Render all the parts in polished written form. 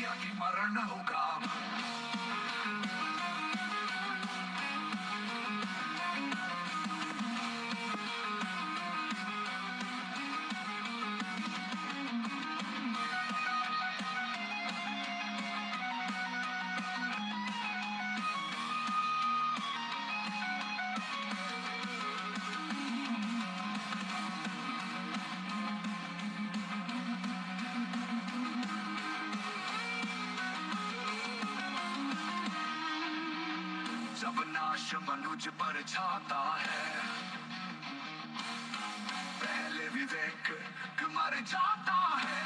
या कि मरण होगा। जब नाश मनुज पर छाता है, पहले विवेक मर जाता है।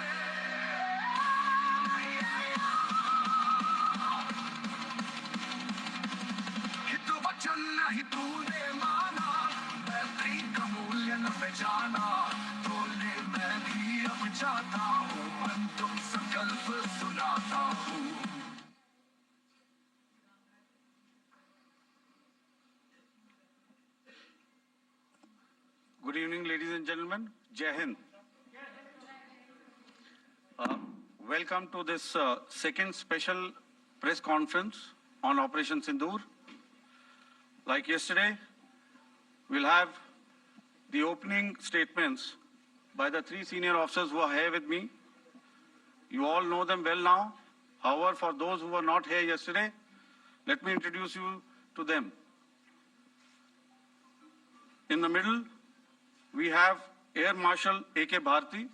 हित वचन नहीं तूने माना, मैत्री का मूल्य न पहचाना, बोलने मैं भी अब जाता हूँ, अंतिम संकल्प सुनाता हूँ। Good evening, ladies and gentlemen. Jai Hind. Welcome to this second special press conference on Operation Sindoor. Like yesterday, we'll have the opening statements by the three senior officers who are here with me. You all know them well now. However, for those who were not here yesterday, let me introduce you to them. In the middle, we have Air Marshal A.K. Bharti,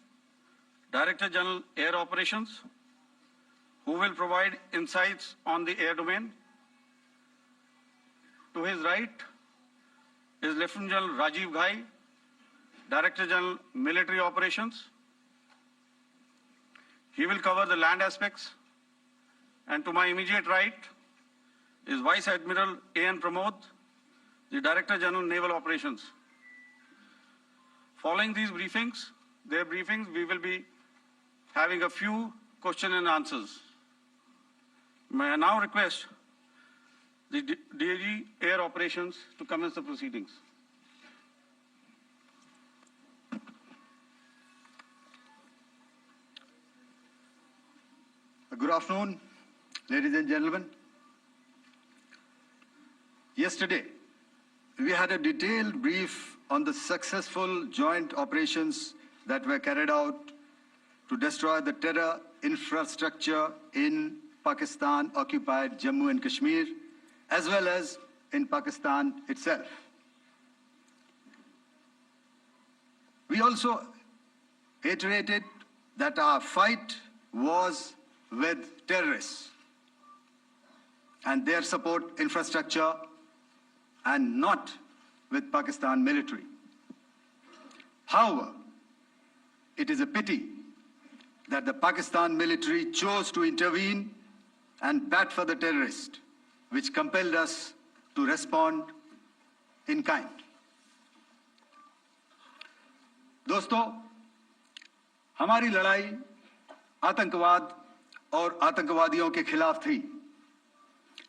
Director General Air Operations, who will provide insights on the air domain. To his right is Lieutenant General Rajiv Ghai, Director General Military Operations. He will cover the land aspects. And to my immediate right is Vice Admiral A.N. Pramod, the Director General Naval Operations. Following these briefings, we will be having a few question and answers. May I now request the DG Air Operations to commence the proceedings. Good afternoon, ladies and gentlemen. Yesterday, we had a detailed brief on the successful joint operations that were carried out to destroy the terror infrastructure in Pakistan-occupied Jammu and Kashmir, as well as in Pakistan itself. We also iterated that our fight was with terrorists and their support infrastructure and not with Pakistan military. However, it is a pity that the Pakistan military chose to intervene and bat for the terrorist, which compelled us to respond in kind. दोस्तों, हमारी लड़ाई आतंकवाद और आतंकवादियों के खिलाफ थी।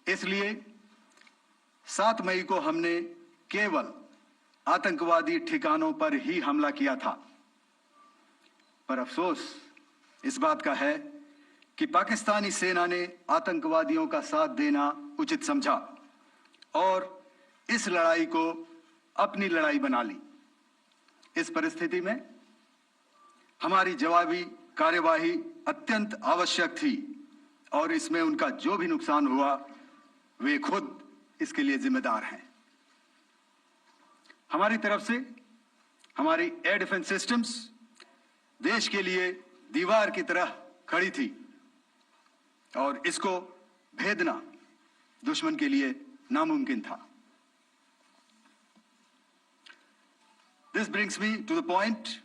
इसलिए 7 मई को हमने केवल आतंकवादी ठिकानों पर ही हमला किया था। पर अफसोस इस बात का है कि पाकिस्तानी सेना ने आतंकवादियों का साथ देना उचित समझा और इस लड़ाई को अपनी लड़ाई बना ली। इस परिस्थिति में हमारी जवाबी कार्यवाही अत्यंत आवश्यक थी और इसमें उनका जो भी नुकसान हुआ, वे खुद इसके लिए जिम्मेदार हैं। हमारी तरफ से हमारी एयर डिफेंस सिस्टम्स देश के लिए दीवार की तरह खड़ी थी और इसको भेदना दुश्मन के लिए नामुमकिन था। This brings me to the point,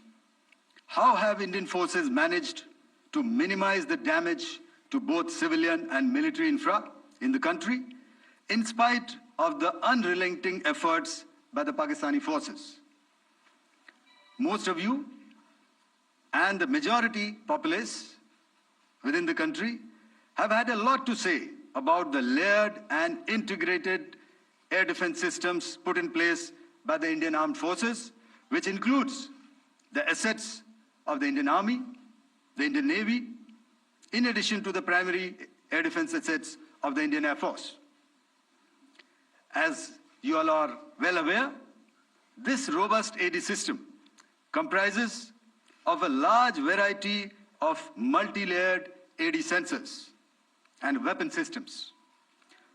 how have Indian forces managed to minimize the damage to both civilian and military infra in the country in spite of the unrelenting efforts by the Pakistani forces? Most of you and the majority populace within the country have had a lot to say about the layered and integrated air defense systems put in place by the Indian Armed Forces, which includes the assets of the Indian Army, the Indian Navy, in addition to the primary air defense assets of the Indian Air Force. As you all are well aware, this robust AD system comprises of a large variety of multi-layered AD sensors and weapon systems,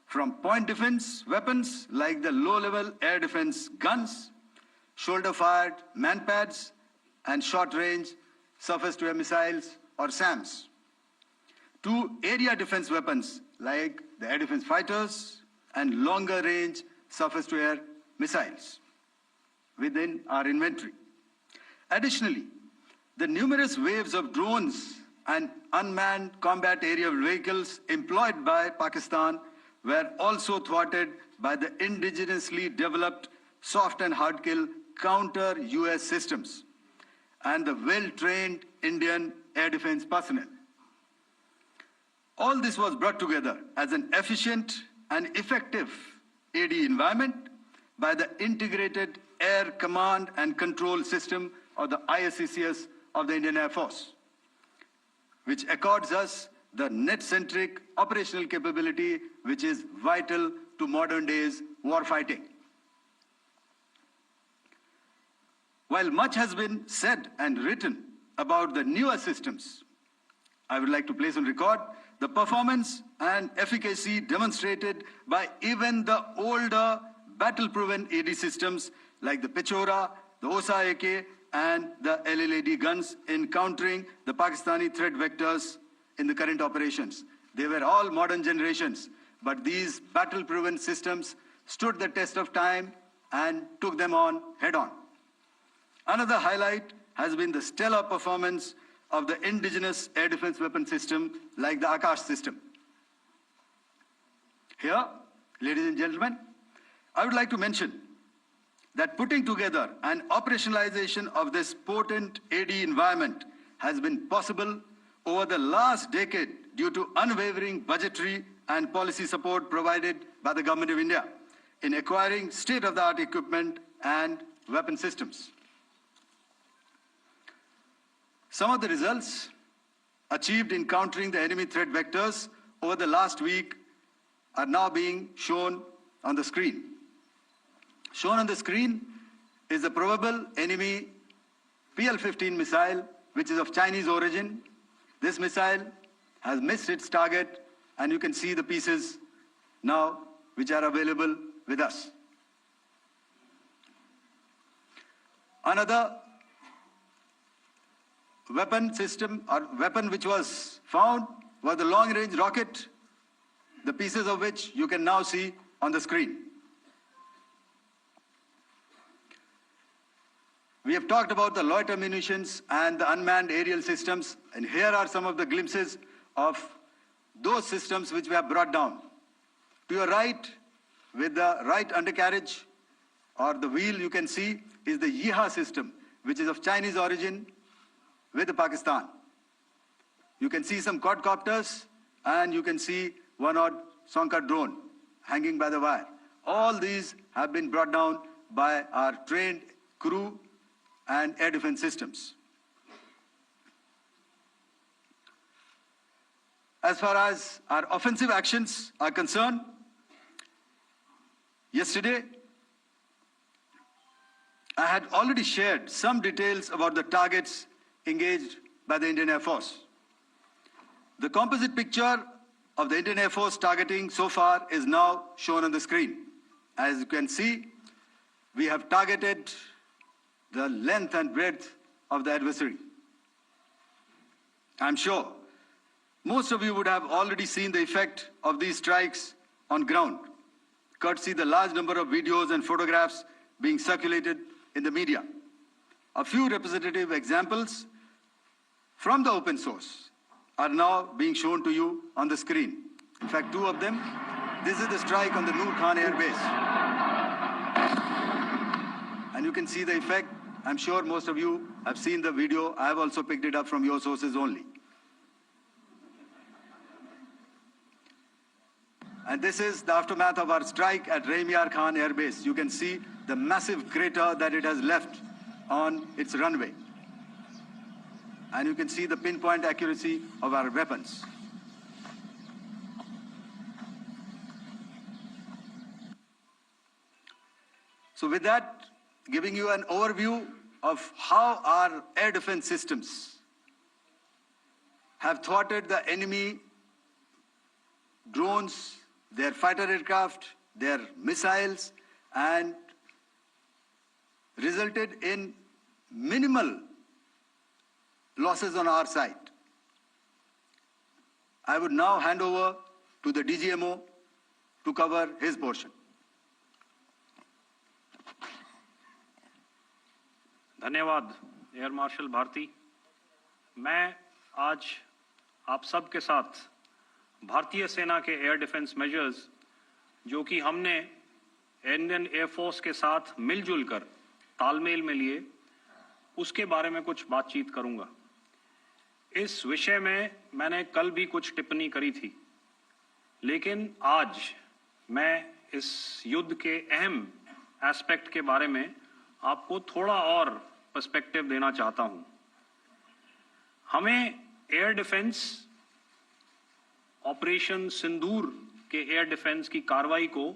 from point defense weapons like the low-level air defense guns, shoulder-fired manpads, and short-range surface-to-air missiles or SAMs, to area defense weapons like the air defense fighters and longer-range surface-to-air missiles within our inventory. Additionally, the numerous waves of drones and unmanned combat aerial vehicles employed by Pakistan were also thwarted by the indigenously developed soft and hard kill counter-US systems and the well-trained Indian air defense personnel. All this was brought together as an efficient and effective AD environment by the Integrated Air Command and Control System, or the ISCCS of the Indian Air Force, which accords us the net-centric operational capability which is vital to modern days warfighting. While much has been said and written about the newer systems, I would like to place on record the performance and efficacy demonstrated by even the older battle-proven AD systems like the Pechora, the OSA AK, and the LLAD guns in countering the Pakistani threat vectors in the current operations. They were all modern generations, but these battle-proven systems stood the test of time and took them on head-on. Another highlight has been the stellar performance of the indigenous air defense weapon system like the Akash system. Here, ladies and gentlemen, I would like to mention that putting together and operationalization of this potent AD environment has been possible over the last decade due to unwavering budgetary and policy support provided by the Government of India in acquiring state-of-the-art equipment and weapon systems. Some of the results achieved in countering the enemy threat vectors over the last week are now being shown on the screen. Shown on the screen is the probable enemy PL-15 missile, which is of Chinese origin. This missile has missed its target, and you can see the pieces now which are available with us. Another weapon system or weapon which was found was the long-range rocket, the pieces of which you can now see on the screen. We have talked about the loiter munitions and the unmanned aerial systems, and here are some of the glimpses of those systems which we have brought down. To your right, with the right undercarriage or the wheel, you can see is the Yeeha system, which is of Chinese origin with Pakistan. You can see some quadcopters, and you can see one odd Sonka drone hanging by the wire. All these have been brought down by our trained crew and air defense systems. As far as our offensive actions are concerned, yesterday I had already shared some details about the targets engaged by the Indian Air Force. The composite picture of the Indian Air Force targeting so far is now shown on the screen. As you can see, we have targeted the length and breadth of the adversary. I'm sure most of you would have already seen the effect of these strikes on ground, courtesy the large number of videos and photographs being circulated in the media. A few representative examples from the open source are now being shown to you on the screen. In fact, two of them. This is the strike on the Noor Khan Air Base. And you can see the effect. I'm sure most of you have seen the video. I have also picked it up from your sources only. And this is the aftermath of our strike at Rahim Yar Khan Air Base. You can see the massive crater that it has left on its runway. and you can see the pinpoint accuracy of our weapons. So with that, giving you an overview of how our air defense systems have thwarted the enemy drones, their fighter aircraft, their missiles, and resulted in minimal losses on our side. I would now hand over to the DGMO to cover his portion. धन्यवाद air marshal Bharti. मैं आज आप सब के साथ भारतीय सेना के एयर डिफेंस मेजर्स जो कि हमने इंडियन एयरफोर्स के साथ मिलजुल कर तालमेल में लिए, उसके बारे में कुछ बातचीत करूंगा। इस विषय में मैंने कल भी कुछ टिप्पणी करी थी, लेकिन आज मैं इस युद्ध के अहम एस्पेक्ट के बारे में आपको थोड़ा और पर्सपेक्टिव देना चाहता हूं। हमें एयर डिफेंस ऑपरेशन सिंदूर के एयर डिफेंस की कार्रवाई को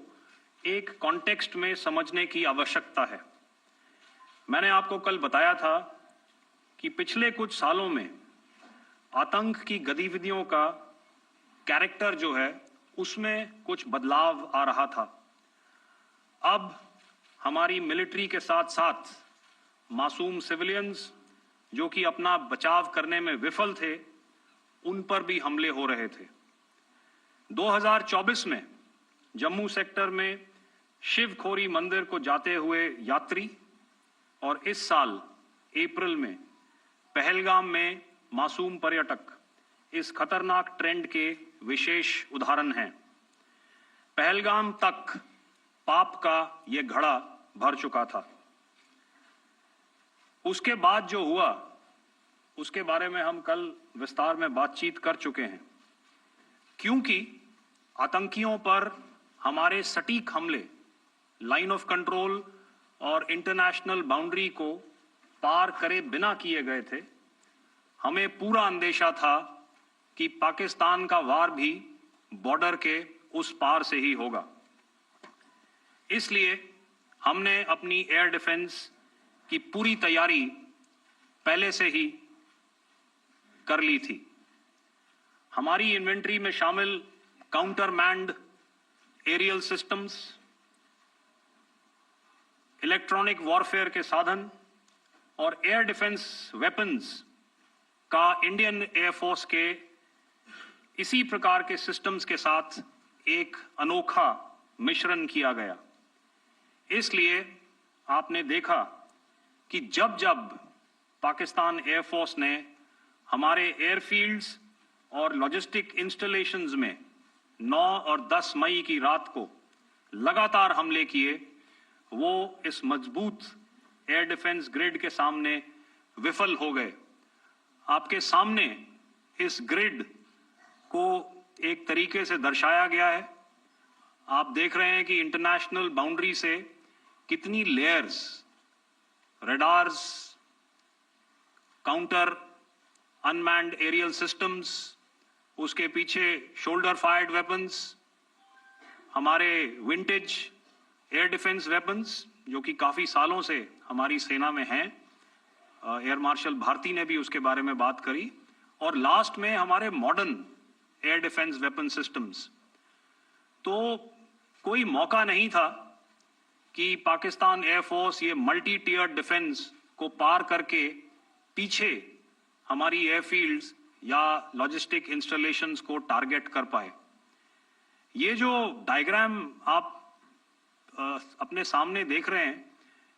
एक कॉन्टेक्स्ट में समझने की आवश्यकता है। मैंने आपको कल बताया था कि पिछले कुछ सालों में आतंक की गतिविधियों का कैरेक्टर जो है उसमें कुछ बदलाव आ रहा था। अब हमारी मिलिट्री के साथ साथ मासूम सिविलियंस जो कि अपना बचाव करने में विफल थे, उन पर भी हमले हो रहे थे। 2024 में जम्मू सेक्टर में शिवखोरी मंदिर को जाते हुए यात्री और इस साल अप्रैल में पहलगाम में मासूम पर्यटक इस खतरनाक ट्रेंड के विशेष उदाहरण हैं। पहलगाम तक पाप का ये घड़ा भर चुका था। उसके बाद जो हुआ उसके बारे में हम कल विस्तार में बातचीत कर चुके हैं, क्योंकि आतंकियों पर हमारे सटीक हमले लाइन ऑफ कंट्रोल और इंटरनेशनल बाउंड्री को पार करे बिना किए गए थे। हमें पूरा अंदेशा था कि पाकिस्तान का वार भी बॉर्डर के उस पार से ही होगा। इसलिए हमने अपनी एयर डिफेंस की पूरी तैयारी पहले से ही कर ली थी। हमारी इन्वेंट्री में शामिल counter manned aerial systems, electronic warfare के साधन और एयर डिफेंस वेपन्स का इंडियन एयरफोर्स के इसी प्रकार के सिस्टम्स के साथ एक अनोखा मिश्रण किया गया। इसलिए आपने देखा कि जब जब पाकिस्तान एयरफोर्स ने हमारे एयरफील्ड्स और लॉजिस्टिक इंस्टॉलेशंस में 9 और 10 मई की रात को लगातार हमले किए, वो इस मजबूत एयर डिफेंस ग्रिड के सामने विफल हो गए। आपके सामने इस ग्रिड को एक तरीके से दर्शाया गया है। आप देख रहे हैं कि इंटरनेशनल बाउंड्री से कितनी layers, radars, counter unmanned aerial systems, उसके पीछे शोल्डर फायर्ड वेपन्स, हमारे विंटेज एयर डिफेंस वेपन्स जो कि काफी सालों से हमारी सेना में हैं। एयर मार्शल भारती ने भी उसके बारे में बात करी। और लास्ट में हमारे modern air defence weapon systems. तो कोई मौका नहीं था कि पाकिस्तान एयरफोर्स ये मल्टी टियर डिफेंस को पार करके पीछे हमारी एयरफील्ड्स या लॉजिस्टिक इंस्टॉलेशंस को टारगेट कर पाए। ये जो डायग्राम आप अपने सामने देख रहे हैं,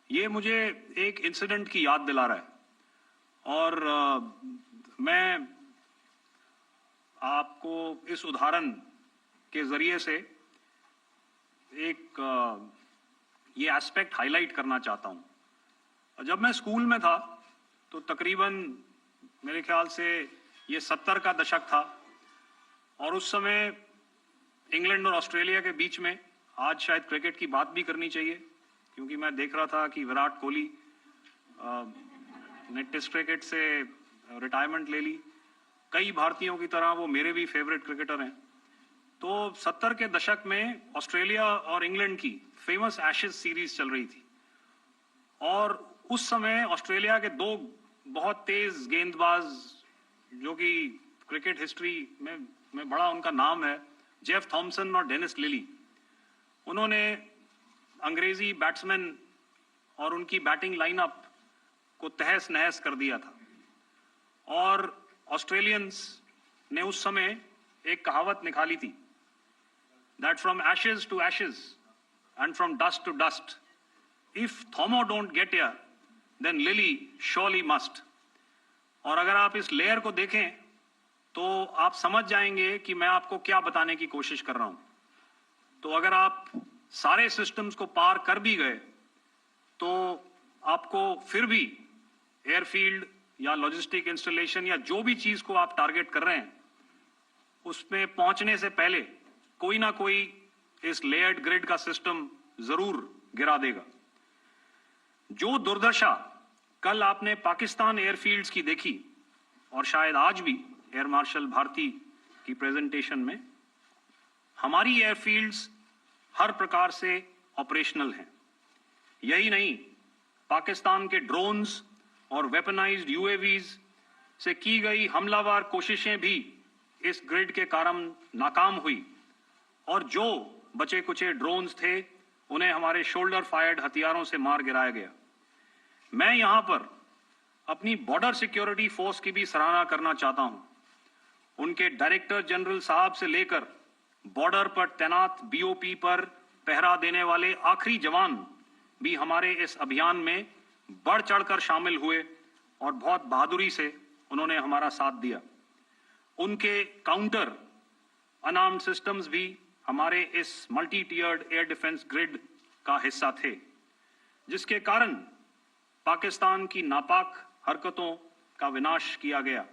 ये मुझे एक इंसिडेंट की याद दिला रहा है। और मैं आपको इस उदाहरण के जरिए से एक ये एस्पेक्ट हाईलाइट करना चाहता हूं। जब मैं स्कूल में था तो तकरीबन मेरे ख्याल से ये 70 का दशक था और उस समय इंग्लैंड और ऑस्ट्रेलिया के बीच में, आज शायद क्रिकेट की बात भी करनी चाहिए क्योंकि मैं देख रहा था कि विराट कोहली ने टेस्ट क्रिकेट से रिटायरमेंट ले ली। कई भारतीयों की तरह वो मेरे भी फेवरेट क्रिकेटर हैं। तो 70 के दशक में ऑस्ट्रेलिया और इंग्लैंड की फेमस एशेज सीरीज चल रही थी और उस समय ऑस्ट्रेलिया के दो बहुत तेज गेंदबाज जो कि क्रिकेट हिस्ट्री में बड़ा उनका नाम है, जेफ थॉमसन और डेनिस लिली, उन्होंने अंग्रेजी बैट्समैन और उनकी बैटिंग लाइनअप को तहस नहस कर दिया था। और ऑस्ट्रेलियंस ने उस समय एक कहावत निकाली थी, that from Ashes to Ashes and from dust to dust, if Thommo don't get here then Lillee surely must. और अगर आप इस लेयर को देखें तो आप समझ जाएंगे कि मैं आपको क्या बताने की कोशिश कर रहा हूं। तो अगर आप सारे सिस्टम्स को पार कर भी गए तो आपको फिर भी एयरफील्ड या लॉजिस्टिक इंस्टॉलेशन या जो भी चीज को आप टारगेट कर रहे हैं उसमें पहुंचने से पहले कोई ना कोई इस लेयर्ड ग्रिड का सिस्टम जरूर गिरा देगा। जो दुर्दशा कल आपने पाकिस्तान एयरफील्ड्स की देखी और शायद आज भी एयर मार्शल भारती की प्रेजेंटेशन में, हमारी एयरफील्ड्स हर प्रकार से ऑपरेशनल हैं। यही नहीं, पाकिस्तान के ड्रोन्स और वेपनाइज्ड यूएवीज से की गई हमलावर कोशिशें भी इस ग्रिड के कारण नाकाम हुई और जो बचे कुचे ड्रोन्स थे उन्हें हमारे शोल्डर फायर्ड हथियारों से मार गिराया गया। मैं यहां पर अपनी बॉर्डर सिक्योरिटी फोर्स की भी सराहना करना चाहता हूं। उनके डायरेक्टर जनरल साहब से लेकर बॉर्डर पर तैनात बीओपी पर पहरा देने वाले आखिरी जवान भी हमारे इस अभियान में बढ़ चढ़कर शामिल हुए और बहुत बहादुरी से उन्होंने हमारा साथ दिया। उनके काउंटर अनार्म्ड सिस्टम्स भी हमारे इस मल्टी टियर्ड एयर डिफेंस ग्रिड का हिस्सा थे, जिसके कारण पाकिस्तान की नापाक हरकतों का विनाश किया गया।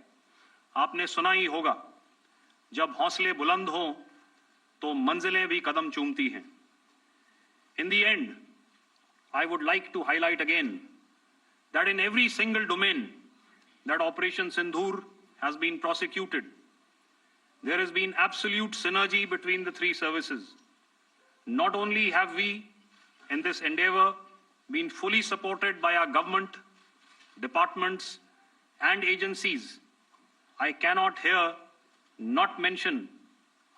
आपने सुना ही होगा, जब हौसले बुलंद हों तो मंजिलें भी कदम चूमती हैं। In the end, I would like to highlight again that in every single domain that Operation Sindoor has been prosecuted, there has been absolute synergy between the three services. Not only have we, in this endeavor, been fully supported by our government, departments, and agencies, I cannot here not mention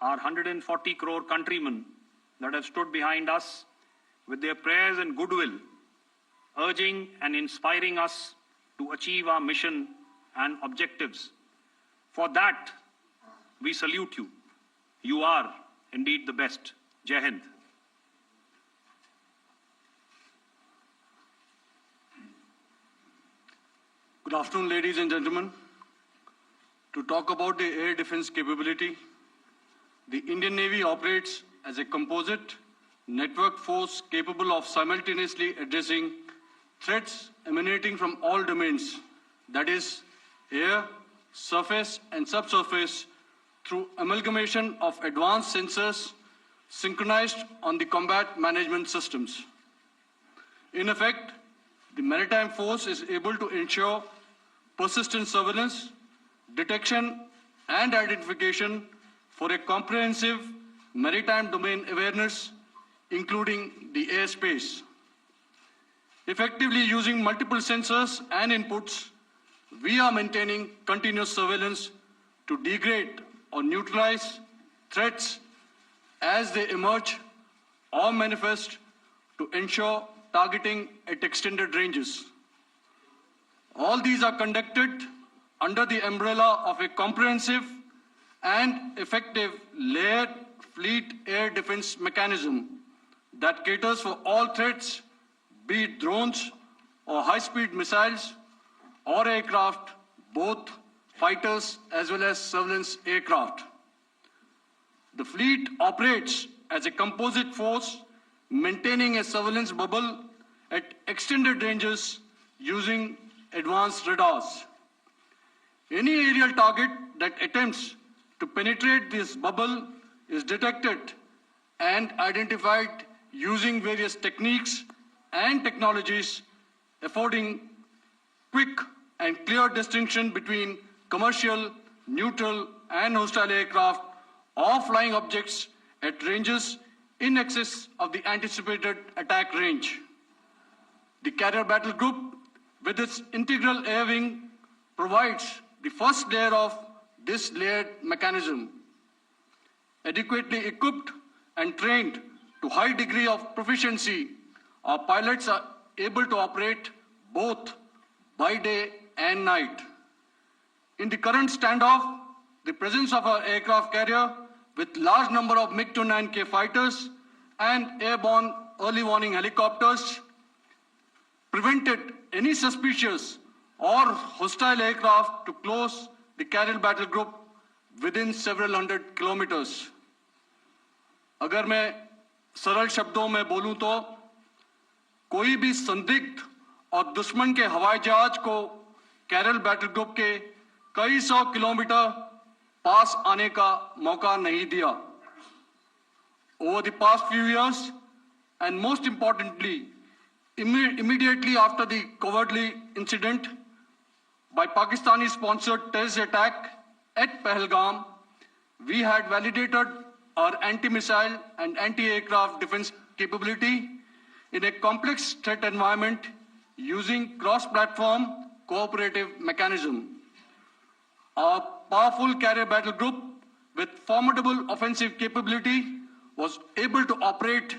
our 140 crore countrymen that have stood behind us with their prayers and goodwill, urging and inspiring us to achieve our mission and objectives. For that, we salute you. You are indeed the best. Jai Hind. Good afternoon, ladies and gentlemen. To talk about the air defense capability, the Indian Navy operates as a composite network force capable of simultaneously addressing threats emanating from all domains, that is, air, surface, and subsurface, through amalgamation of advanced sensors synchronized on the combat management systems. In effect, the maritime force is able to ensure persistent surveillance, detection, and identification for a comprehensive maritime domain awareness, including the airspace. Effectively using multiple sensors and inputs, we are maintaining continuous surveillance to degrade or neutralize threats as they emerge or manifest, to ensure targeting at extended ranges. All these are conducted under the umbrella of a comprehensive and effective layered fleet air defense mechanism that caters for all threats, be it drones or high-speed missiles or aircraft, both fighters as well as surveillance aircraft. The fleet operates as a composite force, maintaining a surveillance bubble at extended ranges using advanced radars. Any aerial target that attempts to penetrate this bubble is detected and identified using various techniques and technologies, affording quick and clear distinction between commercial, neutral, and hostile aircraft or flying objects at ranges in excess of the anticipated attack range. The Carrier Battle Group, with its integral air wing, provides the first layer of this layered mechanism. Adequately equipped and trained to high degree of proficiency, our pilots are able to operate both by day and night. In the current standoff, the presence of our aircraft carrier with large number of MiG-29K fighters and airborne early warning helicopters prevented any suspicious or hostile aircraft to close the Carrier Battle Group within several hundred kilometers. अगर मैं सरल शब्दों में बोलूं तो कोई भी संदिग्ध और दुश्मन के हवाई जहाज को कैरल बैटल ग्रुप के कई सौ किलोमीटर पास आने का मौका नहीं दिया. Over the past few years, and most importantly, immediately after the cowardly incident by Pakistani-sponsored terrorist attack at Pahalgam, we had validated our anti-missile and anti-aircraft defense capability in a complex threat environment using cross-platform cooperative mechanism. Our powerful carrier battle group with formidable offensive capability was able to operate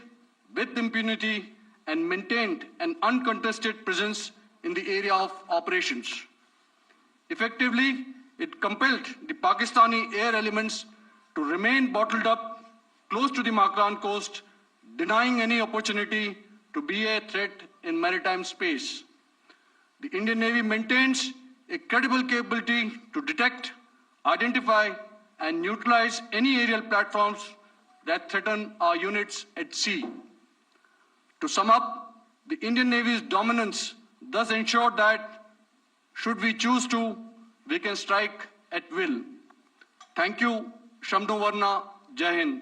with impunity and maintained an uncontested presence in the area of operations. Effectively, it compelled the Pakistani air elements to remain bottled up close to the Makran coast, denying any opportunity to be a threat in maritime space. The Indian Navy maintains a credible capability to detect, identify, and neutralize any aerial platforms that threaten our units at sea. To sum up, the Indian Navy's dominance thus ensured that, should we choose to, we can strike at will. Thank you, Shamdhu Varna, Jai Hind.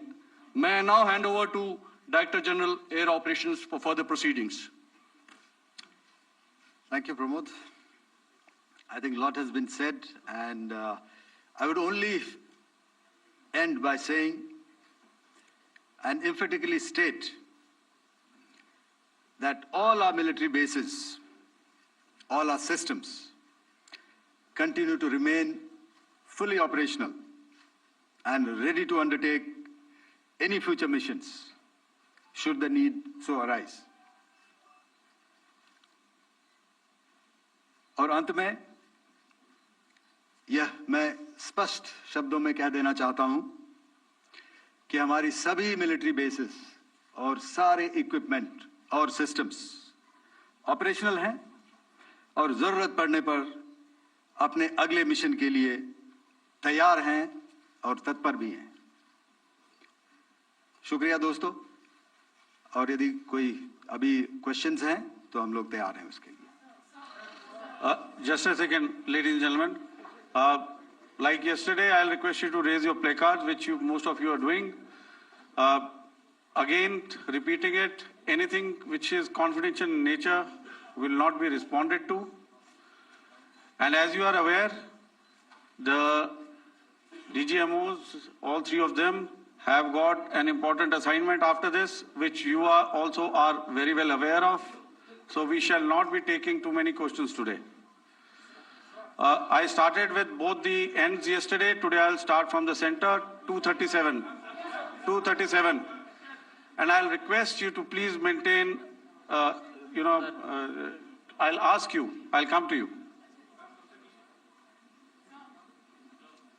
May I now hand over to Director General Air Operations for further proceedings. Thank you, Pramod. I think a lot has been said, and I would only end by saying and emphatically state that all our military bases, all our systems continue to remain fully operational and ready to undertake any future missions should the need so arise. और अंत में यह मैं स्पष्ट शब्दों में कह देना चाहता हूं कि हमारी सभी मिलिट्री बेसेस और सारे इक्विपमेंट और सिस्टम्स ऑपरेशनल हैं और जरूरत पड़ने पर अपने अगले मिशन के लिए तैयार हैं और तत्पर भी हैं. शुक्रिया दोस्तों, और यदि कोई अभी क्वेश्चंस हैं तो हम लोग तैयार हैं उसके लिए. Just a second, ladies and gentlemen. Like yesterday, I'll request you to raise your placards, which most of you are doing. Again, repeating it, anything which is confidential in nature will not be responded to. And as you are aware, the DGMOs, all three of them, have got an important assignment after this, which you also are very well aware of. So we shall not be taking too many questions today. I started with both the ends yesterday. Today I'll start from the center, 237. 237. And I'll request you to please maintain, I'll ask you, I'll come to you.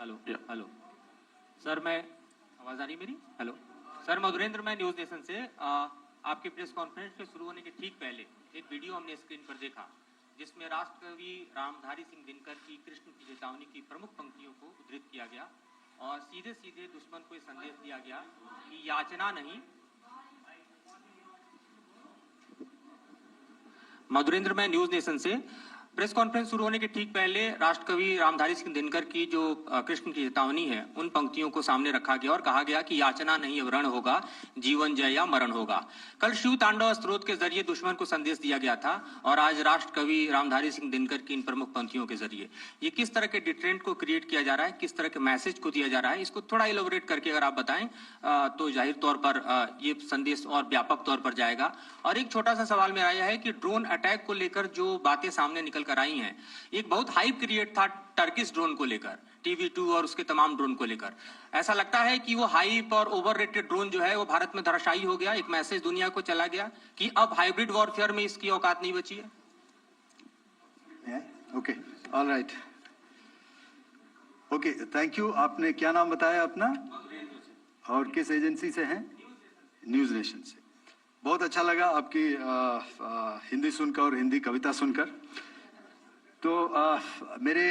Hello hello sir, मैं आवाज आ रही मेरी? Hello sir, Madhurendra, मैं news nation से आपके press conference के शुरू होने के ठीक पहले एक वीडियो हमने स्क्रीन पर देखा जिसमें राष्ट्रकवि रामधारी सिंह दिनकर की कृष्ण की चेतावनी की प्रमुख पंक्तियों को उद्धृत किया गया और सीधे सीधे दुश्मन को संदेश दिया गया कि याचना नहीं. मधुरेंद्र, मैं न्यूज नेशन से प्रेस कॉन्फ्रेंस शुरू होने के ठीक पहले राष्ट्रकवि रामधारी सिंह दिनकर की जो कृष्ण की चेतावनी है उन पंक्तियों को सामने रखा गया और कहा गया कि याचना नहीं अब रण होगा, जीवन जय या मरण होगा। कल शिव तांडव स्त्रोत के जरिए दुश्मन को संदेश दिया गया था और आज राष्ट्रकवि रामधारी सिंह दिनकर की इन प्रमुख पंक्तियों के जरिए ये किस तरह के डिटरेंट को क्रिएट किया जा रहा है, किस तरह के मैसेज को दिया जा रहा है, इसको थोड़ा इलोबरेट करके अगर आप बताएं तो जाहिर तौर पर ये संदेश और व्यापक तौर पर जाएगा। और एक छोटा सा सवाल मेरा यह है कि ड्रोन अटैक को लेकर जो बातें सामने निकल कर आई हैं, एक बहुत हाइप क्रिएट था टर्किश ड्रोन को लेकर, TV2 और उसके तमाम ड्रोन को लेकर। ऐसा लगता है कि वो हाइप और ओवररेटेड ड्रोन जो है वो भारत में धराशायी हो गया, एक मैसेज दुनिया को चला गया कि अब हाइब्रिड वॉरफेयर में इसकी औकात नहीं बची है। Okay, alright, okay, thank you. आपने क्या नाम बताया अपना और किस एजेंसी से हैं? न्यूज नेशन से। बहुत अच्छा लगा आपकी हिंदी सुनकर और हिंदी कविता सुनकर। तो मेरे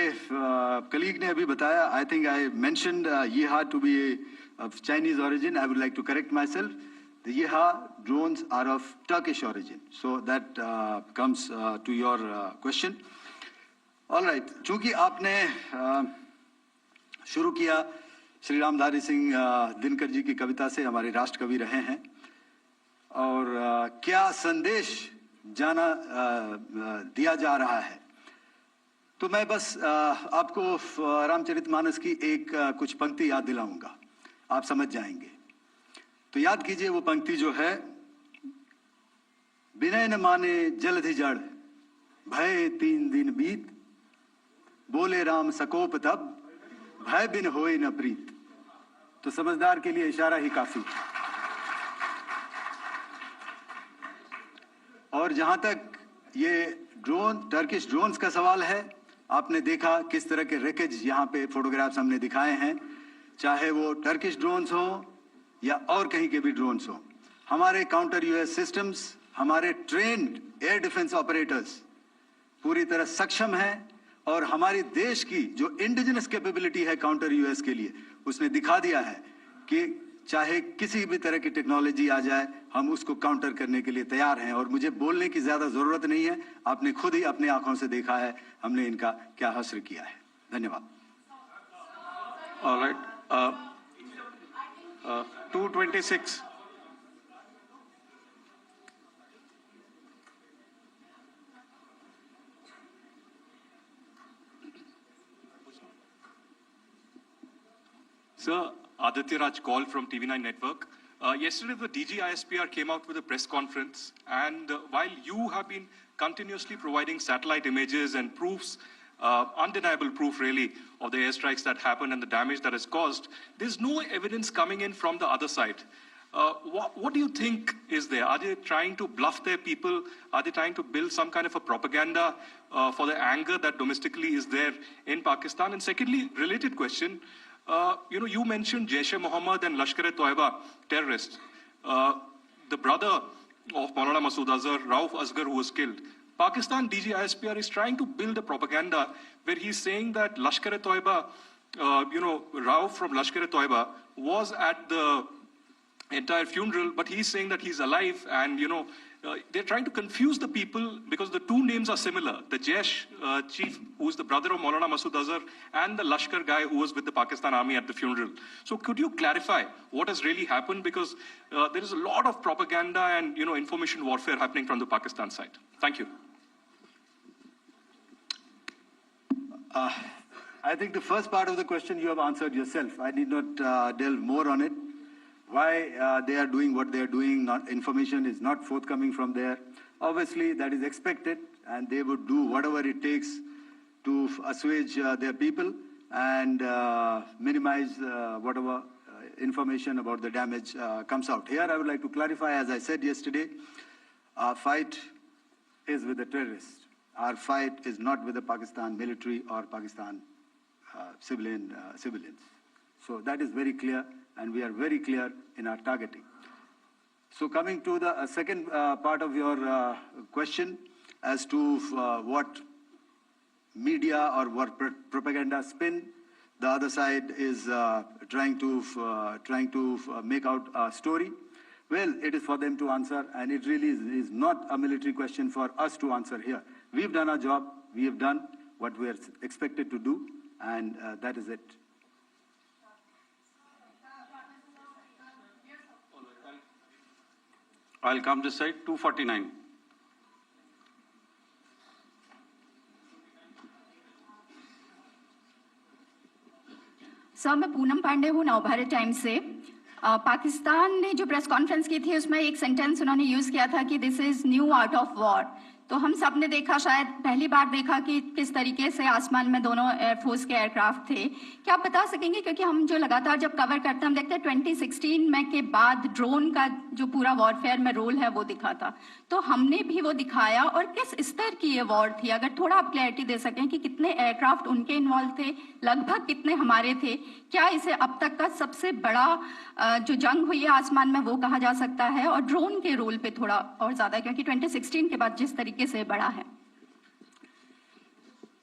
कलीग ने अभी बताया, I think I mentioned Yeeha to be of Chinese origin. I would like to correct myself. The Yeeha drones are of Turkish origin. So that comes to your question. All right, चूंकि आपने शुरू किया श्री रामधारी सिंह दिनकर जी की कविता से, हमारे राष्ट्र कवि रहे हैं, और क्या संदेश दिया जा रहा है, तो मैं बस आपको रामचरितमानस की एक कुछ पंक्ति याद दिलाऊंगा, आप समझ जाएंगे। तो याद कीजिए वो पंक्ति जो है, विनय न माने जलधि जड़, भय 3 दिन बीत, बोले राम सकोप तब, भय बिन होए न प्रीत। तो समझदार के लिए इशारा ही काफी। और जहां तक ये ड्रोन, टर्किश ड्रोन्स का सवाल है, आपने देखा किस तरह के रेकेज यहाँ पे फोटोग्राफ्स हमने दिखाए हैं, चाहे वो टर्किश ड्रोन्स हो या और कहीं के भी ड्रोन्स हो। हमारे काउंटर यूएस सिस्टम्स, हमारे ट्रेन्ड एयर डिफेंस ऑपरेटर्स पूरी तरह सक्षम हैं, और हमारी देश की जो इंडिजिनस कैपेबिलिटी है काउंटर यूएस के लिए, उसने दिखा दिया है कि चाहे किसी भी तरह की टेक्नोलॉजी आ जाए, हम उसको काउंटर करने के लिए तैयार हैं। और मुझे बोलने की ज्यादा जरूरत नहीं है, आपने खुद ही अपनी आंखों से देखा है हमने इनका क्या हश्र किया है। धन्यवाद। All right. 226. Sir, Aditya Raj call from TV9 Network. Yesterday, the DG ISPR came out with a press conference, and while you have been continuously providing satellite images and proofs, undeniable proof really, of the airstrikes that happened and the damage that is caused, there's no evidence coming in from the other side. What do you think is there? Are they trying to bluff their people? Are they trying to build some kind of a propaganda for the anger that domestically is there in Pakistan? And secondly, related question, you mentioned Jaish-e-Mohammed and Lashkar-e-Toiba terrorists. The brother of Maulana Masood Azhar, Rauf Asghar, who was killed. Pakistan DG ISPR is trying to build a propaganda where he's saying that Lashkar-e-Toiba, Rauf from Lashkar-e-Toiba was at the entire funeral, but he's saying that he's alive, and they're trying to confuse the people because the two names are similar. The Jaish chief, who is the brother of Maulana Masood Azhar, and the Lashkar guy who was with the Pakistan army at the funeral. So could you clarify what has really happened? Because there is a lot of propaganda and information warfare happening from the Pakistan side. Thank you. I think the first part of the question you have answered yourself. I need not delve more on it. Why they are doing what they are doing, information is not forthcoming from there. Obviously, that is expected, and they would do whatever it takes to assuage their people and minimize whatever information about the damage comes out. Here, I would like to clarify, as I said yesterday, our fight is with the terrorists. Our fight is not with the Pakistan military or Pakistan civilians. So that is very clear, and we are very clear in our targeting. So coming to the second part of your question as to what media or what propaganda spin the other side is trying to make out a story. Well, it is for them to answer, and it really is not a military question for us to answer here. We've done our job. we have done what we are expected to do, and that is it. I'll come this side. 249. Sir, मैं पूनम पांडे हूँ Navbharat times से। पाकिस्तान ने जो press conference की थी उसमें एक sentence उन्होंने यूज किया था कि this is new art of war. तो हम सब ने देखा, शायद पहली बार देखा कि किस तरीके से आसमान में दोनों एयरफोर्स के एयरक्राफ्ट थे। क्या आप बता सकेंगे, क्योंकि हम जो लगातार जब कवर करते हैं हम देखते हैं 2016 में के बाद ड्रोन का जो पूरा वॉरफेयर में रोल है वो दिखा था, तो हमने भी वो दिखाया। और किस स्तर की ये वॉर थी, अगर थोड़ा आप क्लैरिटी दे सकें कि कितने एयरक्राफ्ट उनके इन्वॉल्व थे, लगभग कितने हमारे थे, क्या इसे अब तक का सबसे बड़ा जो जंग हुई है आसमान में वो कहा जा सकता है, और ड्रोन के रोल पे थोड़ा और ज्यादा, क्योंकि 2016 के बाद जिस तरीके से बड़ा है।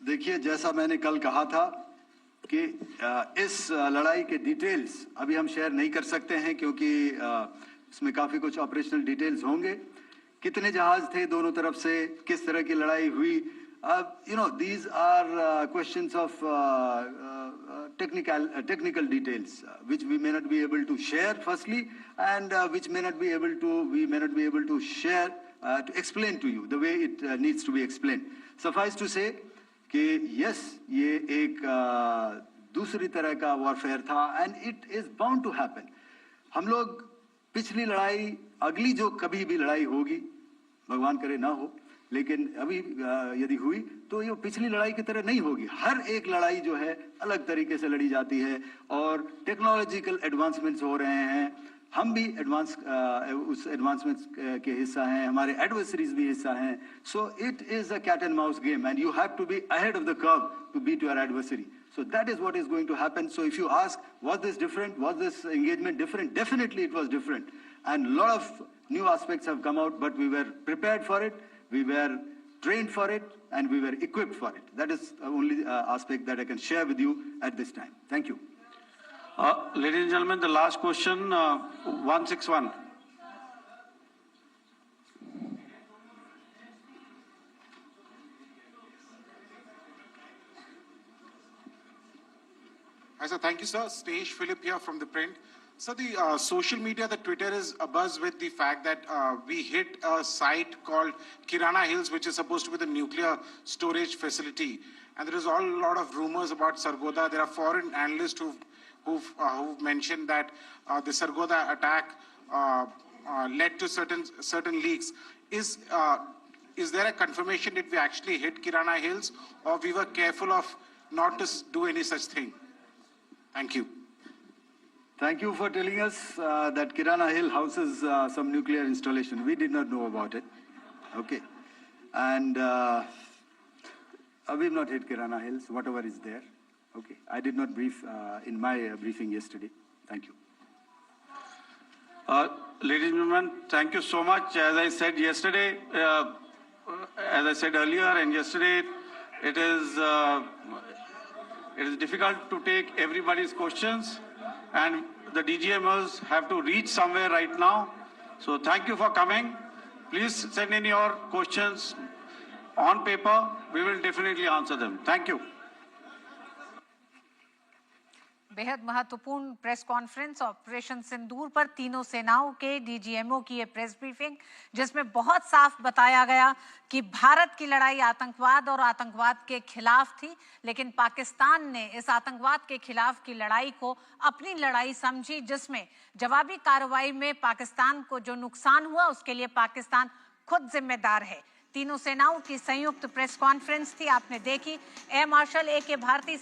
देखिए, जैसा मैंने कल कहा था कि इस लड़ाई के डिटेल्स अभी हम शेयर नहीं कर सकते हैं, क्योंकि इसमें काफी कुछ ऑपरेशनल डिटेल्स होंगे। कितने जहाज थे दोनों तरफ से, किस तरह की लड़ाई हुई, these are questions of technical details which we may not be able to share firstly, and which we may not be able to share to explain to you the way it needs to be explained. Suffice to say कि yes, ये एक दूसरी तरह का warfare था, and it is bound to happen. हम लोग पिछली लड़ाई, अगली जो कभी भी लड़ाई होगी, भगवान करे ना हो, लेकिन अभी यदि हुई तो ये पिछली लड़ाई की तरह नहीं होगी। हर एक लड़ाई जो है अलग तरीके से लड़ी जाती है, और टेक्नोलॉजिकल एडवांसमेंट्स हो रहे हैं। हम भी उस एडवांसमेंट्स के हिस्सा हैं, हमारे एडवर्सरीज भी हिस्सा हैं। So it is a cat and mouse game, and you have to be ahead of the curve to beat your adversary. So that is what is going to happen. So if you ask, was this different? Was this engagement different? Definitely it was different. And a lot of new aspects have come out, but we were prepared for it, we were trained for it, and we were equipped for it. That is the only aspect that I can share with you at this time. Thank you. Ladies and gentlemen, the last question, 161. Hi, sir. Thank you, sir. Stesh Philip here from The Print. So the social media, the Twitter is abuzz with the fact that we hit a site called Kirana Hills, which is supposed to be the nuclear storage facility. And there is a lot of rumors about Sargodha. There are foreign analysts who've mentioned that the Sargodha attack led to certain leaks. Is there a confirmation that we actually hit Kirana Hills, or we were careful of not to do any such thing? Thank you. Thank you for telling us that Kirana Hill houses some nuclear installation. We did not know about it. Okay. And we've not hit Kirana Hills, whatever is there. Okay. I did not brief in my briefing yesterday. Thank you. Ladies and gentlemen, thank you so much. As I said yesterday, as I said earlier and yesterday, it is difficult to take everybody's questions, and the DGMers have to reach somewhere right now. So thank you for coming. Please send in your questions on paper. We will definitely answer them. Thank you. बेहद महत्वपूर्ण press conference operation सिंदूर पर तीनों सेनाओं के DGMO की ये press briefing, जिसमें बहुत साफ बताया गया कि भारत की लड़ाई आतंकवाद और आतंकवाद के खिलाफ थी, लेकिन पाकिस्तान ने इस आतंकवाद के खिलाफ की लड़ाई को अपनी लड़ाई समझी, जिसमें जवाबी कार्रवाई में पाकिस्तान को जो नुकसान हुआ उसके लिए पाकिस्तान खुद जिम्मेदार है। तीनों सेनाओं की संयुक्त प्रेस कॉन्फ्रेंस थी, आपने देखी। Air marshal A.K. भारती से